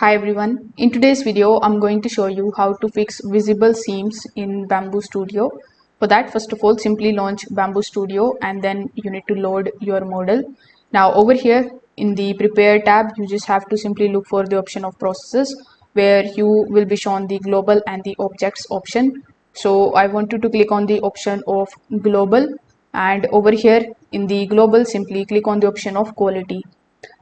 Hi everyone, in today's video I'm going to show you how to fix visible seams in Bambu Studio. For that, first of all, simply launch Bambu Studio and then you need to load your model. Now over here in the prepare tab, you just have to simply look for the option of processes where you will be shown the global and the objects option. So I want you to click on the option of global, and over here in the global simply click on the option of quality.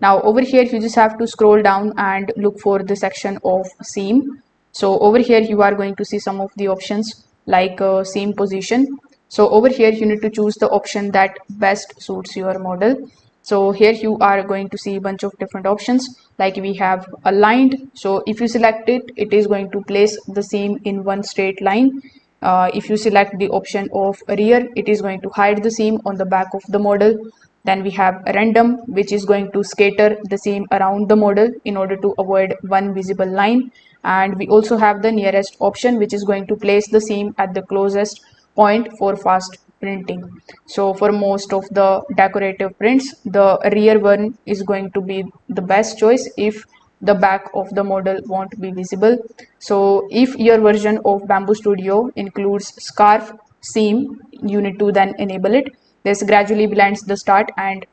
Now over here you just have to scroll down and look for the section of seam. So over here you are going to see some of the options like seam position. So over here you need to choose the option that best suits your model. So here you are going to see a bunch of different options, like we have aligned. So if you select it, it is going to place the seam in one straight line. If you select the option of rear, it is going to hide the seam on the back of the model. Then we have random, which is going to scatter the seam around the model in order to avoid one visible line. And we also have the nearest option, which is going to place the seam at the closest point for fast printing. So for most of the decorative prints, the rear one is going to be the best choice if the back of the model won't be visible. So if your version of Bambu Studio includes scarf seam, you need to then enable it. This gradually blends the start and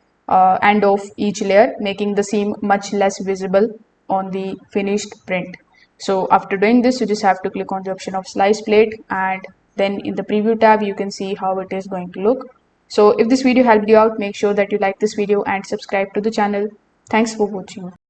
end of each layer, making the seam much less visible on the finished print. So after doing this, you just have to click on the option of slice plate, and then in the preview tab you can see how it is going to look. So if this video helped you out, make sure that you like this video and subscribe to the channel. Thanks for watching.